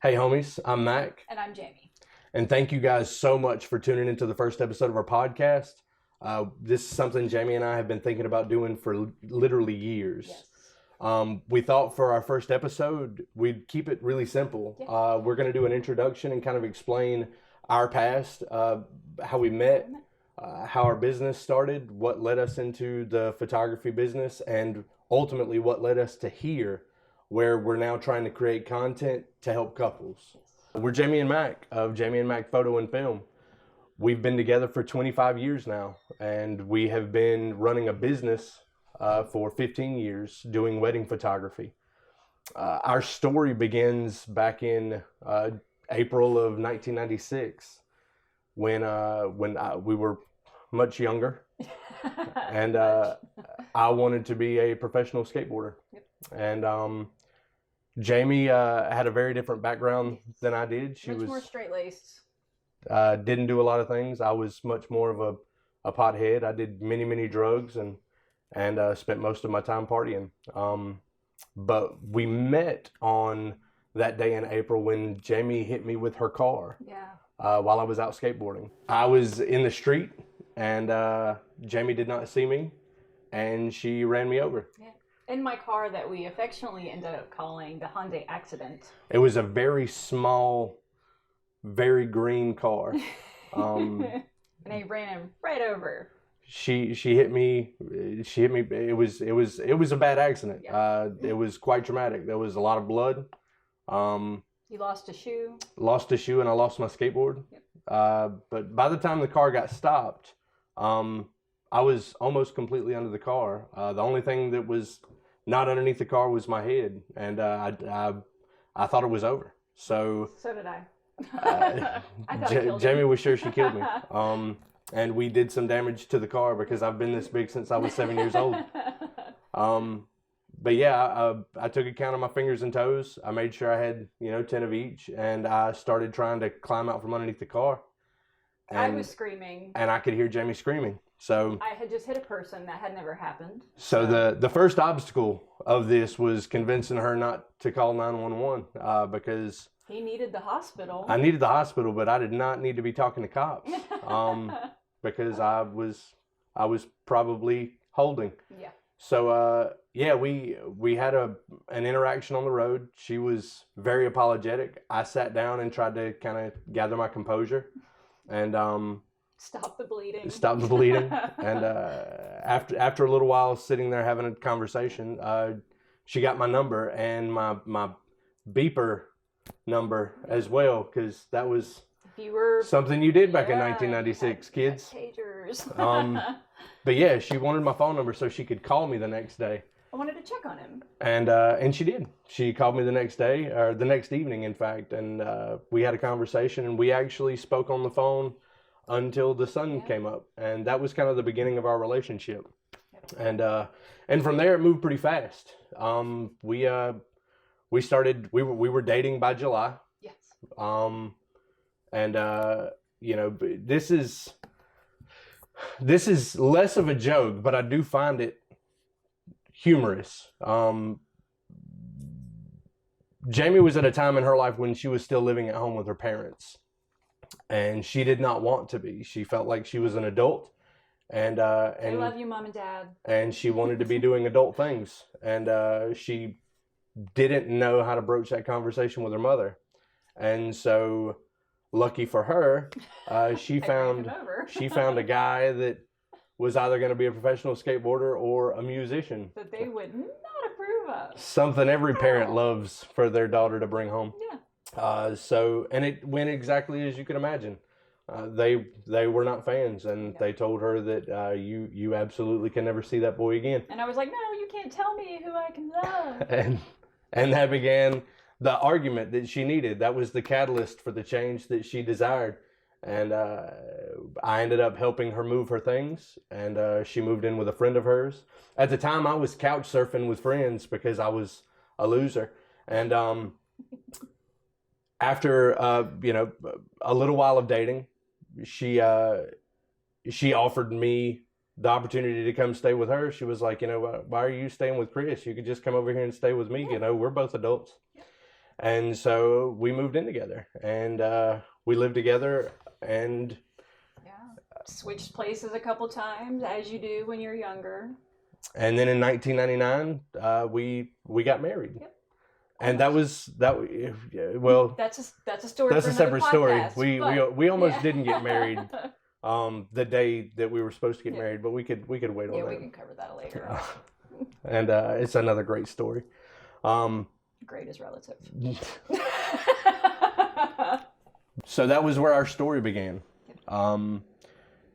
Hey homies, I'm Mac. And I'm Jamie. And thank you guys so much for tuning into the first episode of our podcast. This is something Jamie and I have been thinking about doing for literally years. Yes. We thought for our first episode, we'd keep it really simple. Yeah. We're going to do an introduction and kind of explain our past, how we met, how our business started, what led us into the photography business, and ultimately what led us to here, where we're now trying to create content to help couples. We're Jamie and Mac of Jamie and Mac Photo and Film. We've been together for 25 years now, and we have been running a business for 15 years doing wedding photography. Our story begins back in April of 1996 when we were much younger, and I wanted to be a professional skateboarder. Yep. And Jamie had a very different background than I did. She Much more straight-laced. Didn't do a lot of things. I was much more of a pothead. I did many drugs and spent most of my time partying. But we met on that day in April when Jamie hit me with her car. Yeah. While I was out skateboarding. I was in the street and Jamie did not see me and she ran me over. Yeah. In my car that we affectionately ended up calling the Hyundai Accident. It was a very small, very green car. And I ran him right over. She hit me. It was a bad accident. Yeah. It was quite traumatic. There was a lot of blood. You lost a shoe. Lost a shoe and I lost my skateboard. Yep. But by the time the car got stopped, I was almost completely under the car. The only thing that was not underneath the car was my head, and I thought it was over. So did I. I thought I killed Jamie him. was sure she killed me. And we did some damage to the car because I've been this big since I was 7 years old. But yeah, I took account of my fingers and toes. I made sure I had 10 of each, and I started trying to climb out from underneath the car. And I was screaming. and I could hear Jamie screaming. So I had just hit a person. That had never happened. So the first obstacle of this was convincing her not to call 911 because He needed the hospital. I needed the hospital, but I did not need to be talking to cops because I was probably holding. Yeah. So yeah, we had an interaction on the road. She was very apologetic. I sat down and tried to kind of gather my composure and Stop the bleeding. Stop the bleeding. And after a little while sitting there having a conversation, she got my number and my beeper number as well, because that was something you did back in 1996, kids. Pagers. But yeah, she wanted my phone number so she could call me the next day. I wanted to check on him. And she did. She called me the next day, or the next evening, in fact, and we had a conversation, and we actually spoke on the phone until the sun came up, and that was kind of the beginning of our relationship. And from there it moved pretty fast. We were dating by July. Yes. This is less of a joke, but I do find it humorous. Jamie was at a time in her life when she was still living at home with her parents. And she did not want to be. She felt like she was an adult, and I love you, Mom and Dad. And she wanted to be doing adult things, and she didn't know how to broach that conversation with her mother. And so, lucky for her, she found a guy that was either going to be a professional skateboarder or a musician. That they would not approve of. Something every parent loves for their daughter to bring home. Yeah. And it went exactly as you could imagine. They were not fans, and they told her that you absolutely can never see that boy again. And I was like, no, you can't tell me who I can love. and that began the argument that she needed. That was the catalyst for the change that she desired. And I ended up helping her move her things, and she moved in with a friend of hers. At the time, I was couch surfing with friends because I was a loser. And after a little while of dating, she offered me the opportunity to come stay with her. She was like, why are you staying with Chris? You could just come over here and stay with me. We're both adults. And so we moved in together, and we lived together, and switched places a couple times, as you do when you're younger. And then in 1999, we got married. Yep. And that was that. Well, that's a story. That's for a separate podcast, story. We almost didn't get married the day that we were supposed to get married, but we could wait on that. Yeah, we can cover that later. And it's another great story. Great is relative. So that was where our story began.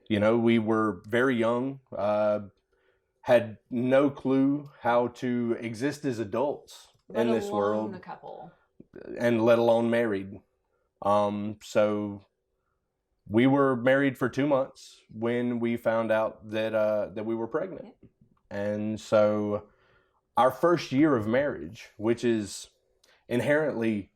We were very young, had no clue how to exist as adults in this world, a couple, and let alone married. So we were married for 2 months when we found out that we were pregnant, and so our first year of marriage, which is inherently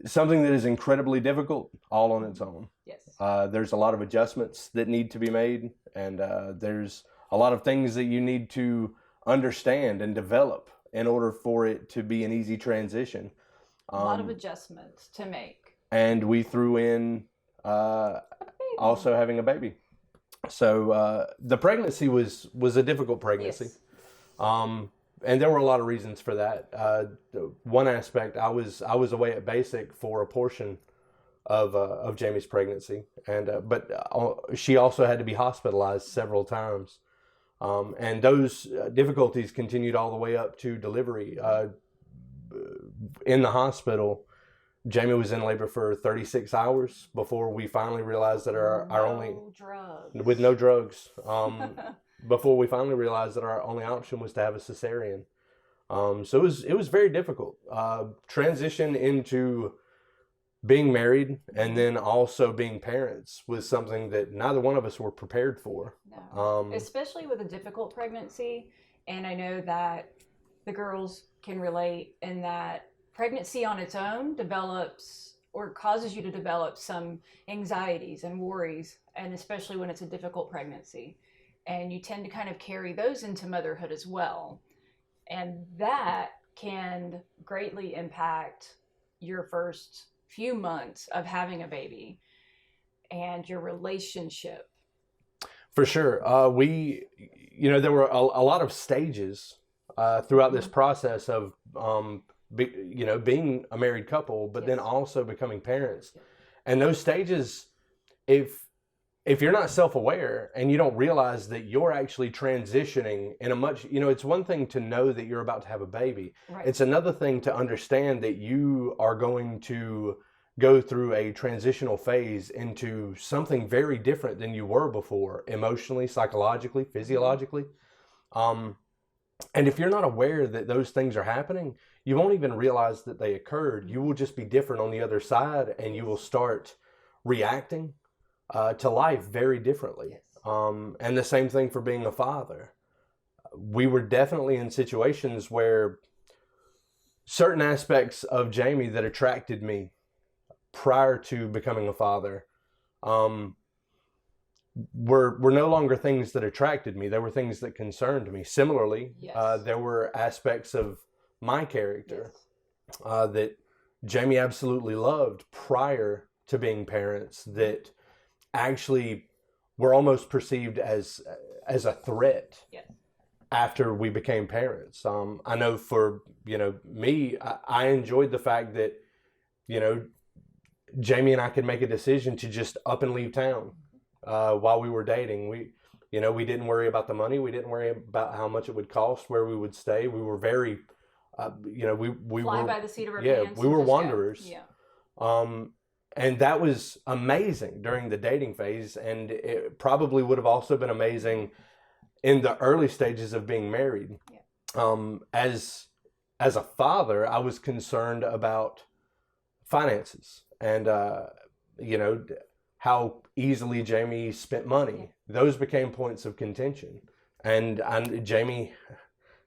something that is incredibly difficult all on its own. Yes. There's a lot of adjustments that need to be made, and there's a lot of things that you need to understand and develop in order for it to be an easy transition. A lot of adjustments to make. And we threw in also having a baby. So the pregnancy was a difficult pregnancy. Yes. And there were a lot of reasons for that. One aspect, I was away at basic for a portion of Jamie's pregnancy, and but she also had to be hospitalized several times, and those difficulties continued all the way up to delivery. In the hospital, Jamie was in labor for 36 hours before we finally realized that our only drugs. With no drugs. Before we finally realized that our only option was to have a cesarean. So it was very difficult. Transition into being married and then also being parents was something that neither one of us were prepared for. No. Especially with a difficult pregnancy. And I know that the girls can relate in that pregnancy on its own develops or causes you to develop some anxieties and worries, and especially when it's a difficult pregnancy. And you tend to kind of carry those into motherhood as well. And that can greatly impact your first few months of having a baby and your relationship. For sure. There were a lot of stages throughout this process of, being a married couple, but then also becoming parents. And those stages, if you're not self-aware and you don't realize that you're actually transitioning in a much, it's one thing to know that you're about to have a baby. Right. It's another thing to understand that you are going to go through a transitional phase into something very different than you were before, emotionally, psychologically, physiologically. And if you're not aware that those things are happening, you won't even realize that they occurred. You will just be different on the other side, and you will start reacting to life very differently. And the same thing for being a father. We were definitely in situations where certain aspects of Jamie that attracted me prior to becoming a father were no longer things that attracted me. They were things that concerned me. Similarly, there were aspects of my character that Jamie absolutely loved prior to being parents that actually were almost perceived as a threat after we became parents. I know for me, I enjoyed the fact that Jamie and I could make a decision to just up and leave town while we were dating. We didn't worry about the money. We didn't worry about how much it would cost, where we would stay. We were very we fly were by the seat of our pants. We were wanderers. Yeah. And that was amazing during the dating phase, and it probably would have also been amazing in the early stages of being married. As a father, I was concerned about finances and how easily Jamie spent money. Those became points of contention, and Jamie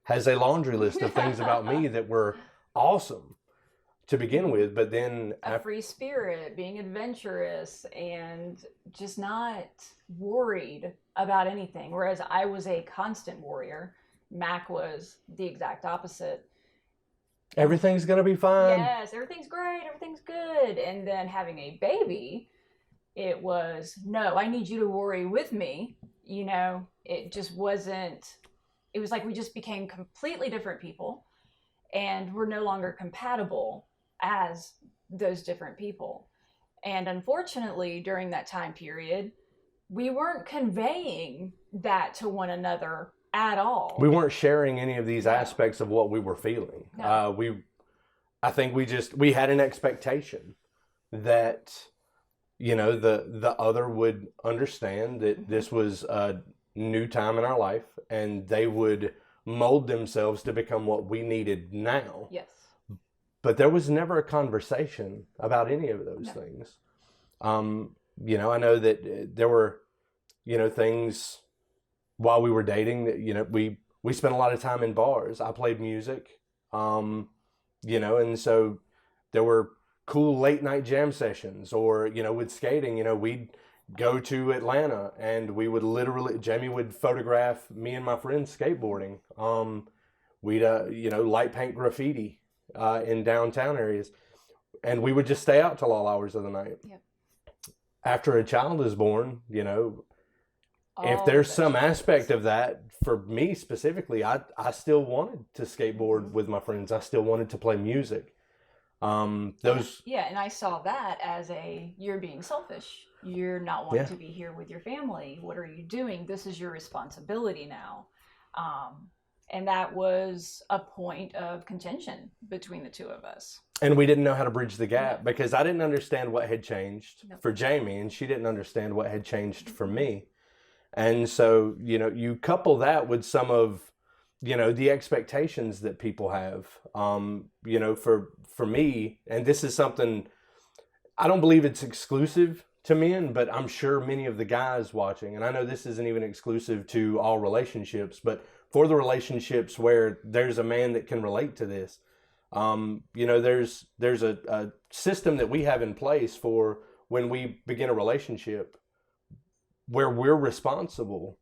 has a laundry list of things about me that were awesome to begin with, but then a free spirit, being adventurous, and just not worried about anything. Whereas I was a constant worrier. Mac was the exact opposite. Everything's going to be fine. Yes, everything's great, everything's good. And then having a baby, it was, no, I need you to worry with me. You know, it just wasn't, it was like we just became completely different people and we're no longer compatible as those different people. And unfortunately, during that time period, we weren't conveying that to one another at all. We weren't sharing any of these No. aspects of what we were feeling. No. I think we had an expectation that, you know, the other would understand that this was a new time in our life and they would mold themselves to become what we needed now. Yes. But there was never a conversation about any of those No. things. You know, I know that there were, you know, things while we were dating that, you know, we spent a lot of time in bars. I played music, you know, and so there were cool late night jam sessions, or, you know, with skating, you know, we'd go to Atlanta and we would literally, Jamie would photograph me and my friends skateboarding. We'd, you know, light paint graffiti in downtown areas, and we would just stay out till all hours of the night. Yep. After a child is born, you know, if All there's of some those aspect things. of that, for me specifically, I still wanted to skateboard with my friends. I still wanted to play music. Those, Yeah, and I saw that as you're being selfish. You're not wanting yeah. to be here with your family. What are you doing? This is your responsibility now. And that was a point of contention between the two of us. And we didn't know how to bridge the gap No. because I didn't understand what had changed No. for Jamie, and she didn't understand what had changed for me. And so, you know, you couple that with some of, you know, the expectations that people have, you know, for me, and this is something, I don't believe it's exclusive to men, but I'm sure many of the guys watching, and I know this isn't even exclusive to all relationships, but for the relationships where there's a man that can relate to this, you know, there's a system that we have in place for when we begin a relationship where we're responsible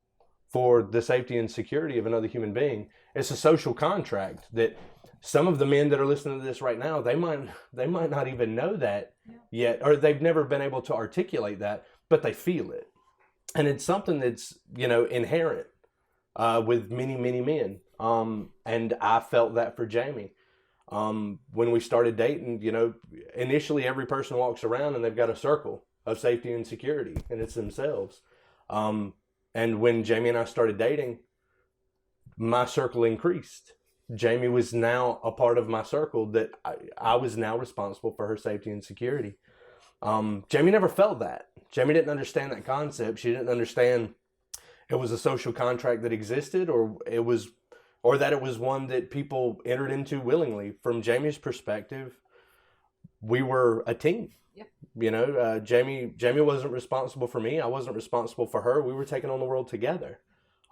for the safety and security of another human being. It's a social contract that some of the men that are listening to this right now, they might not even know that yet, or they've never been able to articulate that, but they feel it. And it's something that's, you know, inherent with many, many men. And I felt that for Jamie. When we started dating, you know, initially every person walks around and they've got a circle of safety and security, and it's themselves. And when Jamie and I started dating, my circle increased. Jamie was now a part of my circle that I was now responsible for her safety and security. Jamie never felt that. Jamie didn't understand that concept. She didn't understand it was a social contract that existed, or that it was one that people entered into willingly. From Jamie's perspective, we were a team. Yep. You know, Jamie wasn't responsible for me. I wasn't responsible for her. We were taking on the world together.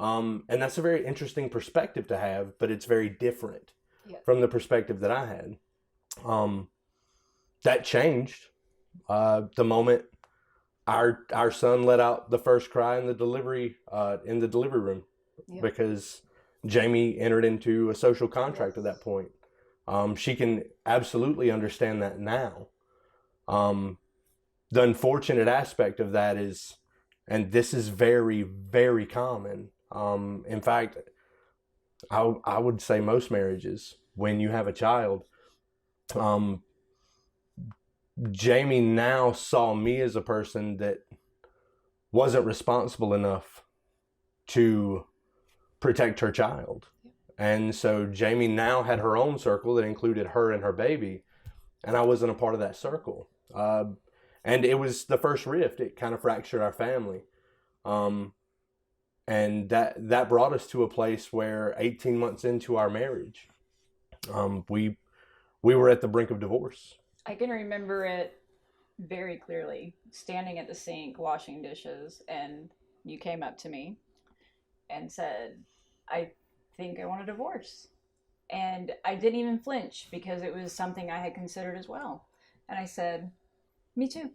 And that's a very interesting perspective to have, but it's very different from the perspective that I had. That changed the moment our son let out the first cry in the delivery room, because Jamie entered into a social contract at that point. She can absolutely understand that now. The unfortunate aspect of that is, and this is very, very common. In fact, I would say most marriages, when you have a child, Jamie now saw me as a person that wasn't responsible enough to protect her child. And so Jamie now had her own circle that included her and her baby, and I wasn't a part of that circle. And it was the first rift. It kind of fractured our family. And that brought us to a place where 18 months into our marriage, we were at the brink of divorce. I can remember it very clearly, standing at the sink washing dishes, and you came up to me and said, I think I want a divorce. And I didn't even flinch because it was something I had considered as well. And I said, me too.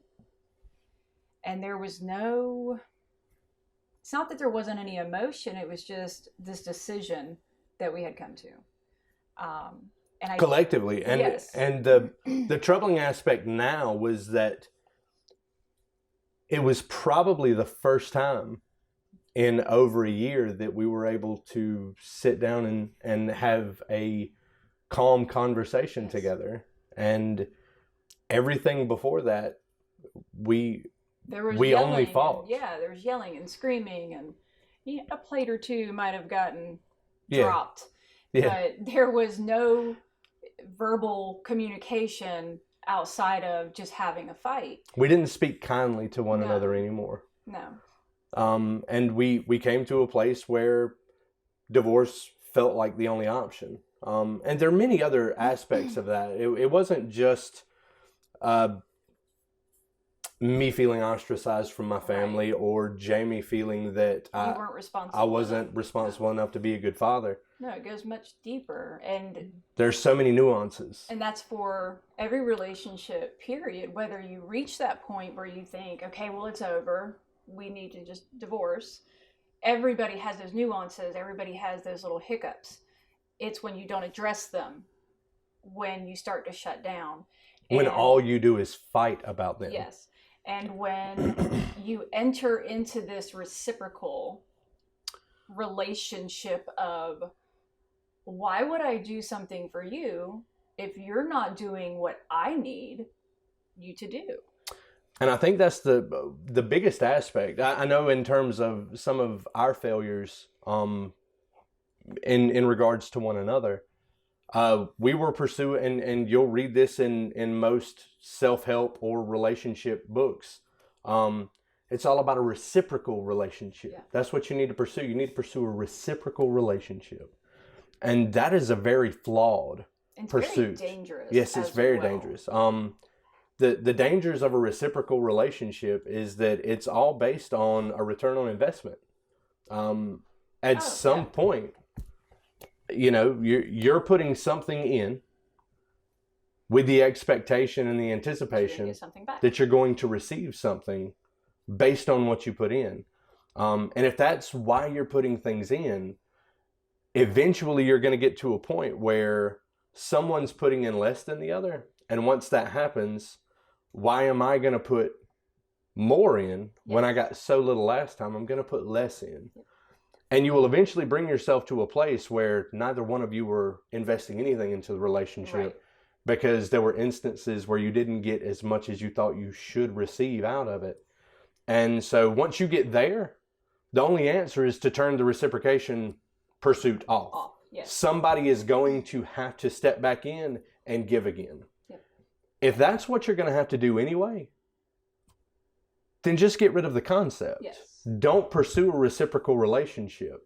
And there was it's not that there wasn't any emotion, it was just this decision that we had come to. And collectively. And yes. and the troubling aspect now was that it was probably the first time in over a year that we were able to sit down and have a calm conversation together. And everything before that, we only fought. There was yelling and screaming, and a plate or two might have gotten dropped. Yeah. But there was no verbal communication outside of just having a fight. We didn't speak kindly to one another anymore. No. And we came to a place where divorce felt like the only option. And there are many other aspects of that. It wasn't just me feeling ostracized from my family, or Jaime feeling that I wasn't responsible enough to be a good father. No, it goes much deeper, and there's so many nuances. And that's for every relationship, period. Whether you reach that point where you think, okay, well, it's over, we need to just divorce. Everybody has those nuances. Everybody has those little hiccups. It's when you don't address them, when you start to shut down. When all you do is fight about them. Yes. And when you enter into this reciprocal relationship of, why would I do something for you if you're not doing what I need you to do? And I think that's the biggest aspect. I know in terms of some of our failures in regards to one another, we were pursuing, and you'll read this in most self-help or relationship books. It's all about a reciprocal relationship. Yeah. That's what you need to pursue. You need to pursue a reciprocal relationship. And that is a very flawed pursuit. Very dangerous. Yes, it's very dangerous. The dangers of a reciprocal relationship is that it's all based on a return on investment. At some point, you're putting something in with the expectation and the anticipation that you're going to receive something based on what you put in. And if that's why you're putting things in, eventually you're going to get to a point where someone's putting in less than the other. And once that happens, why am I going to put more in when I got so little last time? I'm going to put less in. And you will eventually bring yourself to a place where neither one of you were investing anything into the relationship because there were instances where you didn't get as much as you thought you should receive out of it. And so once you get there, the only answer is to turn the reciprocation pursuit off. Yes. Somebody is going to have to step back in and give again. Yep. If that's what you're going to have to do anyway, then just get rid of the concept. Yes. Don't pursue a reciprocal relationship.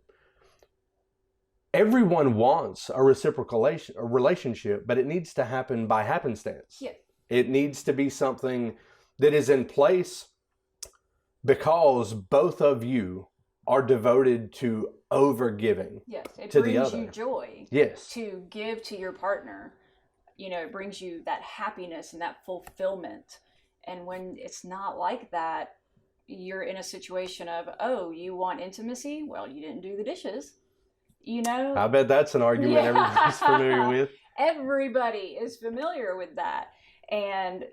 Everyone wants a reciprocal relationship, but it needs to happen by happenstance. Yes. It needs to be something that is in place because both of you are devoted to overgiving. Yes, it to brings the other. You joy. Yes. To give to your partner. It brings you that happiness and that fulfillment. And when it's not like that, you're in a situation of, oh, you want intimacy? Well, you didn't do the dishes. I bet that's an argument everybody's familiar with. Everybody is familiar with that. And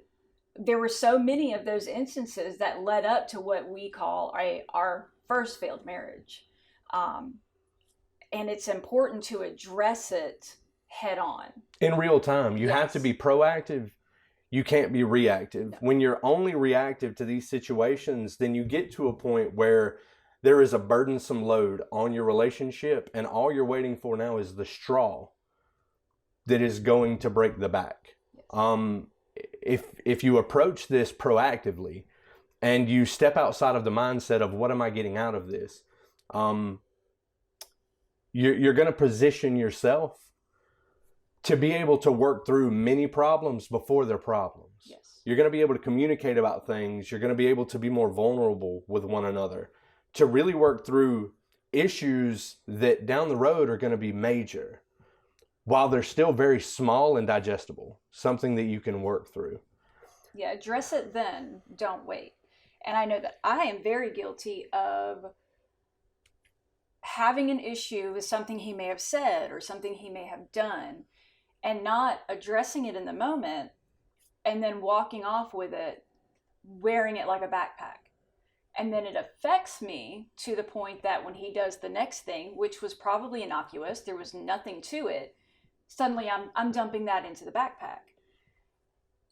there were so many of those instances that led up to what we call our first failed marriage. And it's important to address it head on. In real time. You have to be proactive. You can't be reactive. No. When you're only reactive to these situations, then you get to a point where there is a burdensome load on your relationship, and all you're waiting for now is the straw that is going to break the back. Yes. If you approach this proactively and you step outside of the mindset of what am I getting out of this, you're going to position yourself to be able to work through many problems before they're problems. Yes. You're going to be able to communicate about things. You're going to be able to be more vulnerable with one another, to really work through issues that down the road are going to be major, while they're still very small and digestible, something that you can work through. Yeah, address it then, don't wait. And I know that I am very guilty of having an issue with something he may have said or something he may have done. and not addressing it in the moment and then walking off with it, wearing it like a backpack. And then it affects me to the point that when he does the next thing, which was probably innocuous, there was nothing to it, suddenly I'm dumping that into the backpack.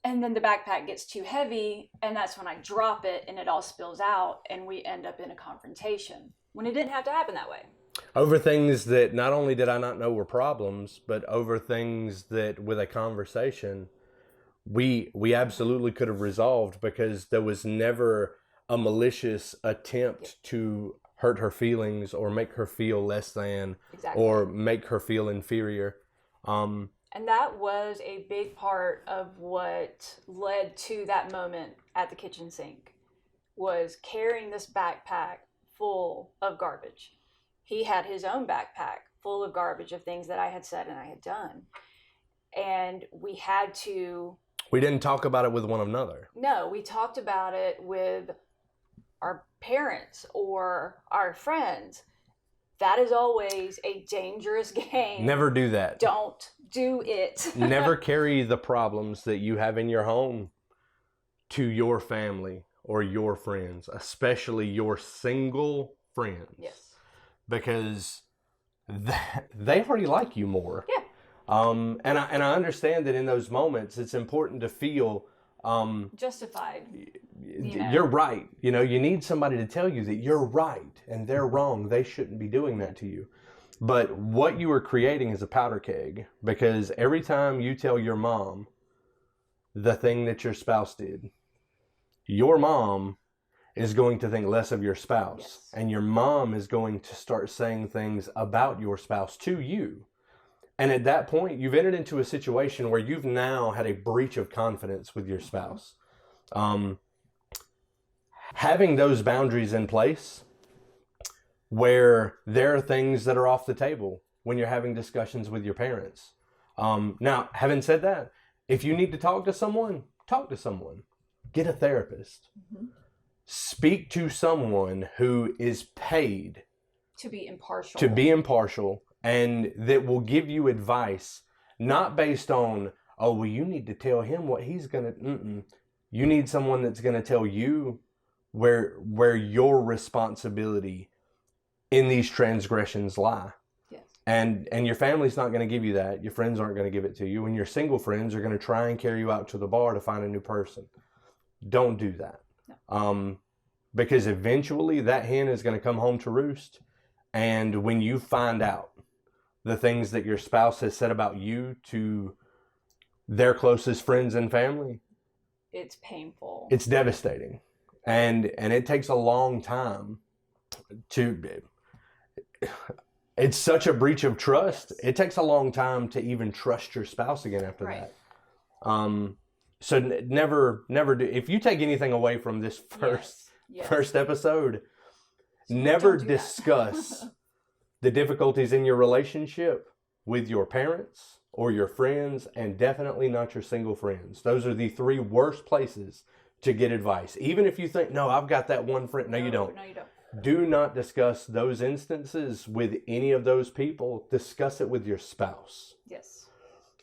And then the backpack gets too heavy, and that's when I drop it and it all spills out and we end up in a confrontation when it didn't have to happen that way. Over things that not only did I not know were problems, but over things that with a conversation, we absolutely could have resolved, because there was never a malicious attempt to hurt her feelings or make her feel less than, or make her feel inferior. And that was a big part of what led to that moment at the kitchen sink, was carrying this backpack full of garbage. He had his own backpack full of garbage of things that I had said and I had done. And we had to... We didn't talk about it with one another. No, we talked about it with our parents or our friends. That is always a dangerous game. Never do that. Don't do it. Never carry the problems that you have in your home to your family or your friends, especially your single friends. Yes. Because they already like you more. Yeah. And I understand that in those moments, it's important to feel justified. You're right. You know, you need somebody to tell you that you're right and they're wrong. They shouldn't be doing that to you. But what you are creating is a powder keg, because every time you tell your mom the thing that your spouse did, your mom is going to think less of your spouse. Yes. And your mom is going to start saying things about your spouse to you. And at that point, you've entered into a situation where you've now had a breach of confidence with your spouse. Having those boundaries in place, where there are things that are off the table when you're having discussions with your parents. Now, having said that, if you need to talk to someone, talk to someone. Get a therapist. Mm-hmm. Speak to someone who is paid to be impartial. And that will give you advice, not based on, oh, well, you need to tell him what he's going to... You need someone that's going to tell you where your responsibility in these transgressions lie. Yes. And your family's not going to give you that. Your friends aren't going to give it to you. And your single friends are going to try and carry you out to the bar to find a new person. Don't do that. No. Because eventually that hen is going to come home to roost. And when you find out the things that your spouse has said about you to their closest friends and family, it's painful. It's devastating. And it takes a long time it's such a breach of trust. Yes. It takes a long time to even trust your spouse again after that. So never do. If you take anything away from this first episode, never discuss the difficulties in your relationship with your parents or your friends, and definitely not your single friends. Those are the 3 worst places to get advice. Even if you think, no, I've got that one friend. No, you don't. No, you don't. Do not discuss those instances with any of those people. Discuss it with your spouse. Yes.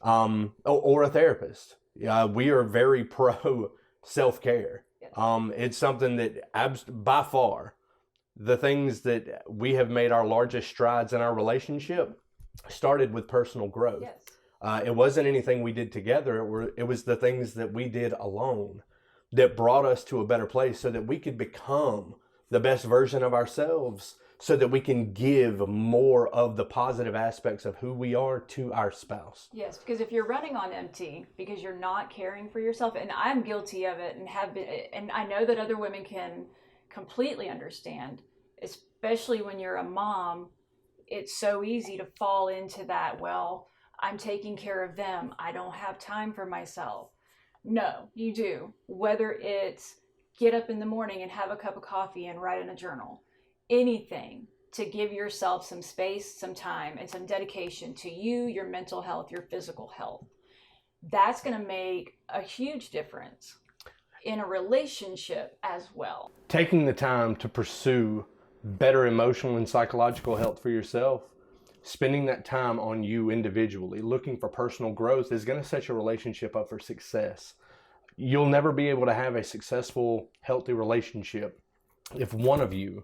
Or a therapist. We are very pro self-care. Yes. It's something that by far, the things that we have made our largest strides in our relationship started with personal growth. Yes. It wasn't anything we did together. It was the things that we did alone that brought us to a better place, so that we could become the best version of ourselves, so that we can give more of the positive aspects of who we are to our spouse. Yes, because if you're running on empty because you're not caring for yourself, and I'm guilty of it and have been, and I know that other women can completely understand, especially when you're a mom, it's so easy to fall into that, well, I'm taking care of them, I don't have time for myself. No, you do. Whether it's get up in the morning and have a cup of coffee and write in a journal, anything to give yourself some space, some time, and some dedication to you, your mental health, your physical health. That's going to make a huge difference in a relationship as well. Taking the time to pursue better emotional and psychological health for yourself spending that time on you individually, looking for personal growth, is going to set your relationship up for success. You'll never be able to have a successful, healthy relationship if one of you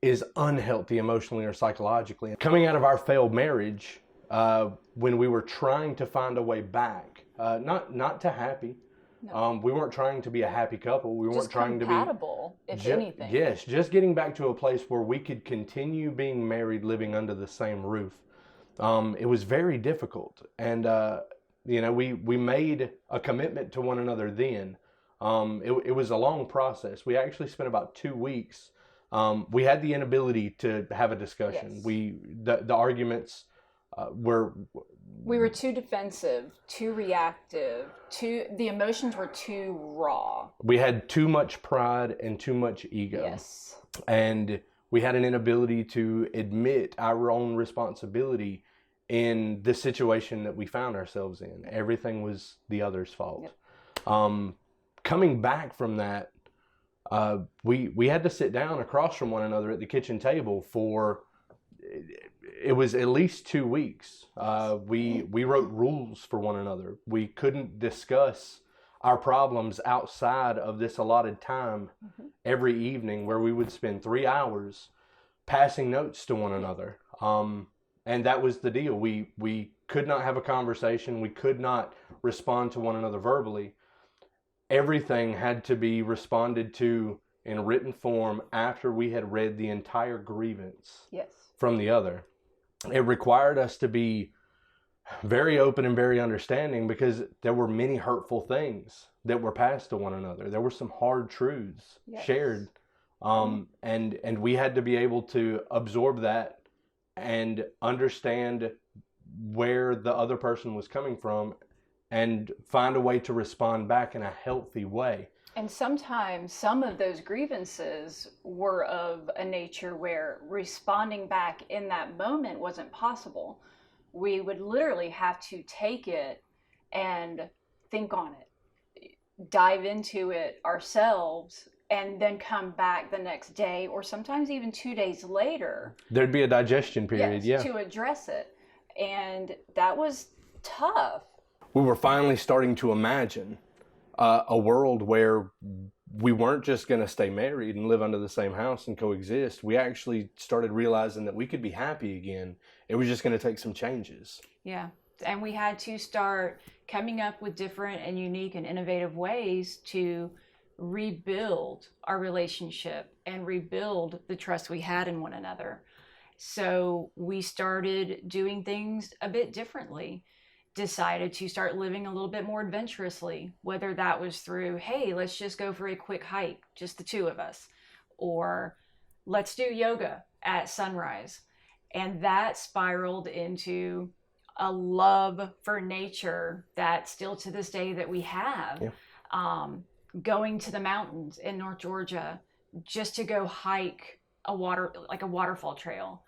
is unhealthy emotionally or psychologically. Coming out of our failed marriage, when we were trying to find a way back, not to happy. No. We weren't trying to be a happy couple. We weren't Just trying to be compatible, if anything. Yes, just getting back to a place where we could continue being married, living under the same roof. It was very difficult, and we made a commitment to one another then. It was a long process. We actually spent about 2 weeks. We had the inability to have a discussion. Yes. The arguments were. We were too defensive, too reactive, the emotions were too raw. We had too much pride and too much ego. Yes. And we had an inability to admit our own responsibility in the situation that we found ourselves in. Everything was the other's fault. Yep. Coming back from that, we had to sit down across from one another at the kitchen table for, it was at least 2 weeks. We wrote rules for one another. We couldn't discuss our problems outside of this allotted time every evening, where we would spend 3 hours passing notes to one another. And that was the deal. We could not have a conversation. We could not respond to one another verbally. Everything had to be responded to in written form after we had read the entire grievance from the other. It required us to be very open and very understanding, because there were many hurtful things that were passed to one another. There were some hard truths shared. And we had to be able to absorb that and understand where the other person was coming from and find a way to respond back in a healthy way. And sometimes some of those grievances were of a nature where responding back in that moment wasn't possible. We would literally have to take it and think on it, dive into it ourselves, and then come back the next day, or sometimes even 2 days later. There'd be a digestion period, to address it. And that was tough. We were finally starting to imagine a world where we weren't just going to stay married and live under the same house and coexist. We actually started realizing that we could be happy again. It was just going to take some changes. Yeah. And we had to start coming up with different and unique and innovative ways to rebuild our relationship and rebuild the trust we had in one another. So we started doing things a bit differently. Decided to start living a little bit more adventurously, whether that was through, hey, let's just go for a quick hike, just the two of us, or let's do yoga at sunrise. And that spiraled into a love for nature that still to this day that we have. Going to the mountains in North Georgia just to go hike a waterfall trail.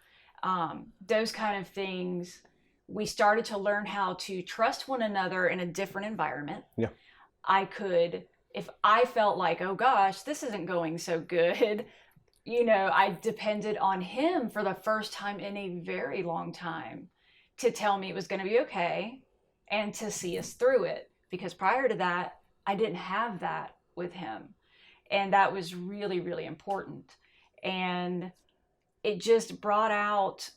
Those kind of things. We started to learn how to trust one another in a different environment. Yeah. If I felt like, oh gosh, this isn't going so good, I depended on him for the first time in a very long time to tell me it was going to be okay and to see us through it. Because prior to that, I didn't have that with him. And that was really, really important. And it just brought out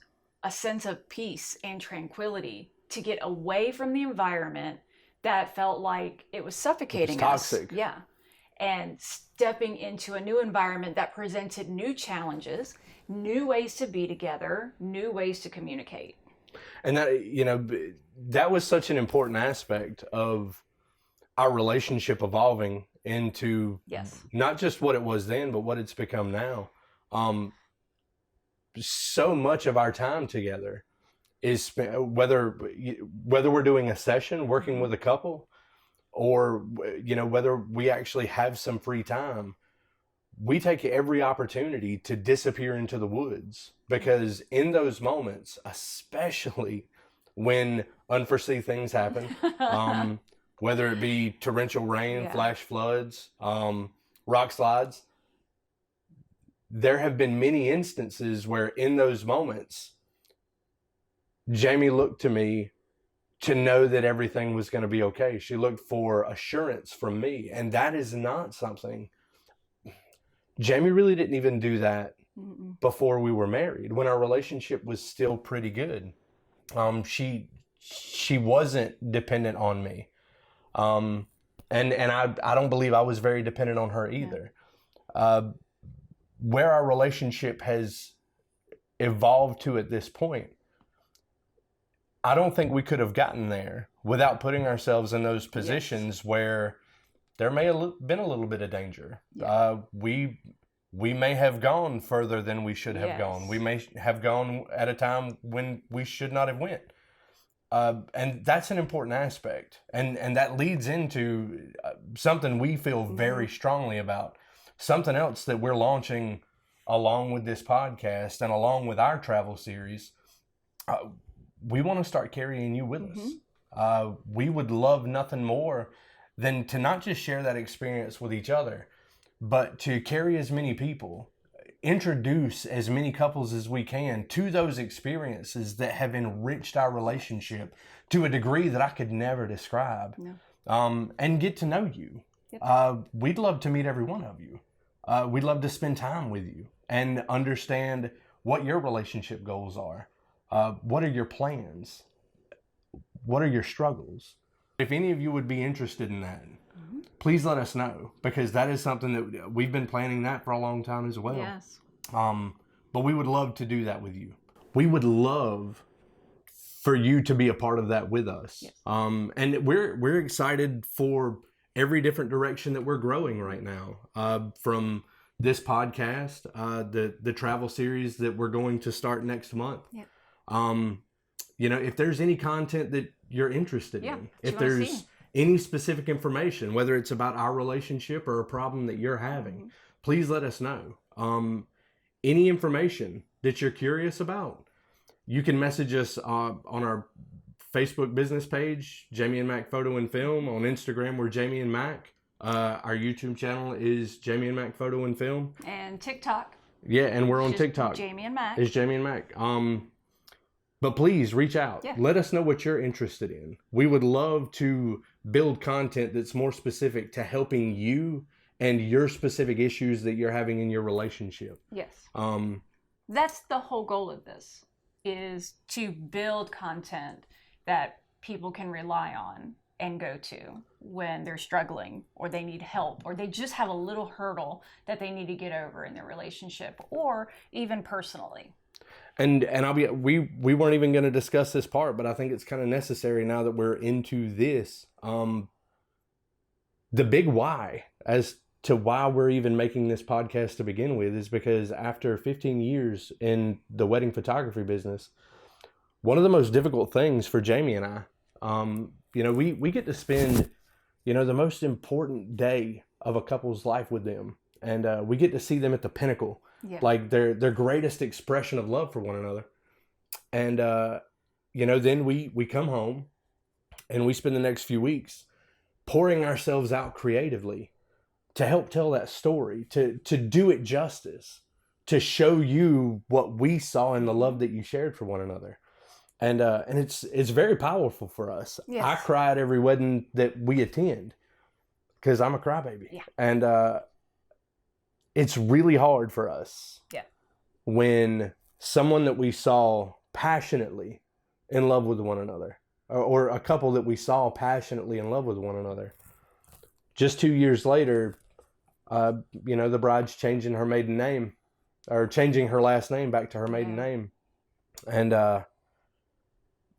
a sense of peace and tranquility to get away from the environment that felt like it was suffocating us. Toxic. Yeah. And stepping into a new environment that presented new challenges, new ways to be together, new ways to communicate. And that was such an important aspect of our relationship evolving into not just what it was then, but what it's become now. So much of our time together is spent, whether we're doing a session, working with a couple, or whether we actually have some free time, we take every opportunity to disappear into the woods, because in those moments, especially when unforeseen things happen, whether it be torrential rain, flash floods, rock slides, there have been many instances where in those moments, Jamie looked to me to know that everything was going to be okay. She looked for assurance from me. And that is not something. Jamie really didn't even do that before we were married, when our relationship was still pretty good. She wasn't dependent on me. And I don't believe I was very dependent on her either. Where our relationship has evolved to at this point, I don't think we could have gotten there without putting ourselves in those positions where there may have been a little bit of danger. We may have gone further than we should have gone. We may have gone at a time when we should not have went. And that's an important aspect. And that leads into something we feel very strongly about. Something else that we're launching along with this podcast and along with our travel series. We want to start carrying you with us. We would love nothing more than to not just share that experience with each other, but to carry as many people, introduce as many couples as we can to those experiences that have enriched our relationship to a degree that I could never describe. And get to know you. We'd love to meet every one of you. We'd love to spend time with you and understand what your relationship goals are. What are your plans? What are your struggles? If any of you would be interested in that, please let us know, because that is something that we've been planning that for a long time as well. Yes. But we would love to do that with you. We would love for you to be a part of that with us. Yes. And we're excited for every different direction that we're growing right now. From this podcast, the travel series that we're going to start next month. Yeah. If there's any content that you're interested in, if you wanna there's see. any specific information, whether it's about our relationship or a problem that you're having, please let us know. Any information that you're curious about, you can message us on our Facebook business page, Jamie and Mac Photo and Film. On Instagram, we're Jamie and Mac. Our YouTube channel is Jamie and Mac Photo and Film. And TikTok. Yeah, and we're on TikTok. Jamie and Mac. It's Jamie and Mac. But please reach out. Yeah. Let us know what you're interested in. We would love to build content that's more specific to helping you and your specific issues that you're having in your relationship. Yes. That's the whole goal of this, is to build content that people can rely on and go to when they're struggling, or they need help, or they just have a little hurdle that they need to get over in their relationship, or even personally. And we weren't even going to discuss this part, but I think it's kind of necessary now that we're into this. The big why as to why we're even making this podcast to begin with is because after 15 years in the wedding photography business, one of the most difficult things for Jamie and I, we get to spend, the most important day of a couple's life with them. And we get to see them at the pinnacle. Yeah. Like their greatest expression of love for one another. And, then we come home and we spend the next few weeks pouring ourselves out creatively to help tell that story, to do it justice, to show you what we saw in the love that you shared for one another. And it's very powerful for us. Yes. I cry at every wedding that we attend because I'm a crybaby. Yeah. And, it's really hard for us when someone that we saw passionately in love with one another, or a couple that we saw passionately in love with one another, just 2 years later, the bride's changing her maiden name, or changing her last name back to her maiden name. And, the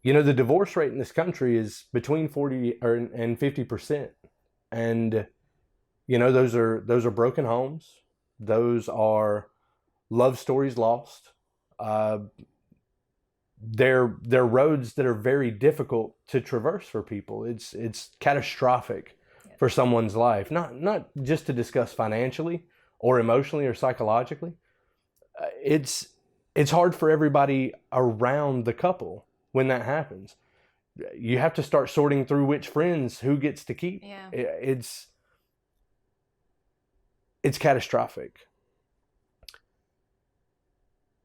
divorce rate in this country is between 40 and 50%. And, those are broken homes. Those are love stories lost. They're roads that are very difficult to traverse for people. It's catastrophic for someone's life. Not just to discuss financially or emotionally or psychologically. It's hard for everybody around the couple when that happens. You have to start sorting through which friends who gets to keep. Yeah. It's catastrophic.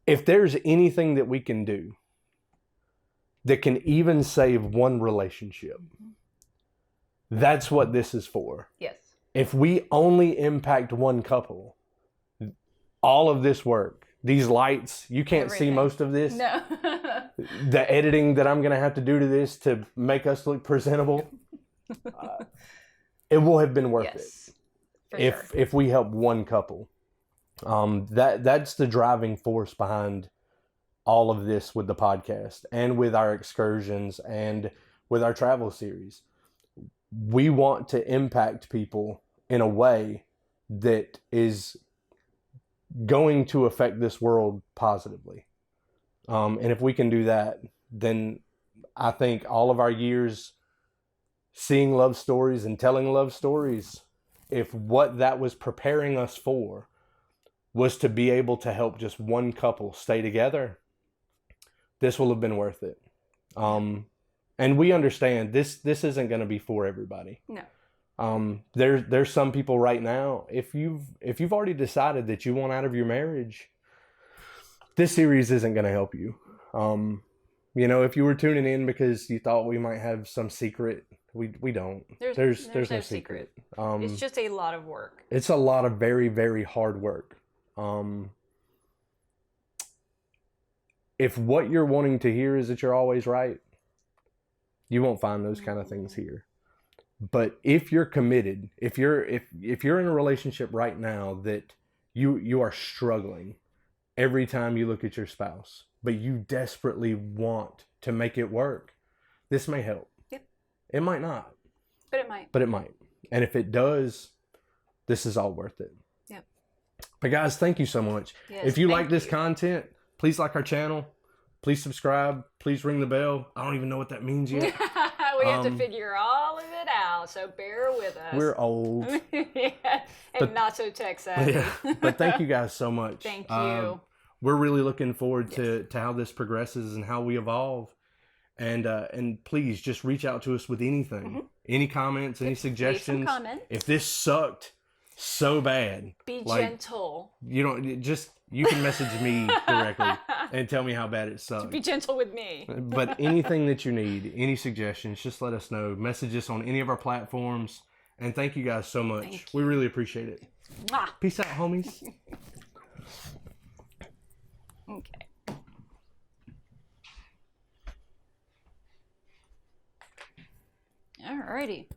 If there's anything that we can do that can even save one relationship. That's what this is for. Yes. If we only impact one couple, all of this work, these lights, you can't see most of this. No. The editing that I'm going to have to do to this to make us look presentable, it will have been worth it if we help one couple. That's the driving force behind all of this with the podcast and with our excursions and with our travel series. We want to impact people in a way that is going to affect this world positively. And if we can do that, then I think all of our years seeing love stories and telling love stories, if what that was preparing us for was to be able to help just one couple stay together, this will have been worth it. And we understand this isn't going to be for everybody. No. There's some people right now, if you've already decided that you want out of your marriage, this series isn't going to help you. If you were tuning in because you thought we might have some secret, we don't. There's no secret. It's just a lot of work. It's a lot of very, very hard work. If what you're wanting to hear is that you're always right, you won't find those kind of things here. But if you're committed, if you're in a relationship right now that you are struggling every time you look at your spouse, but you desperately want to make it work, this may help. Yep. It might not. But it might. But it might. And if it does, this is all worth it. Yep. But guys, thank you so much. Yes, if you like this content, please like our channel. Please subscribe. Please ring the bell. I don't even know what that means yet. We have to figure all of it out, so bear with us. We're old. And not so tech savvy. Yeah. But thank you guys so much. Thank you. We're really looking forward to how this progresses and how we evolve. And please just reach out to us with anything. Any comments, any suggestions. Leave some comments. If this sucked so bad, be gentle. You can message me directly and tell me how bad it sucked. Be gentle with me. But anything that you need, any suggestions, just let us know. Message us on any of our platforms. And thank you guys so much. We really appreciate it. Mwah. Peace out, homies. Okay. Alrighty.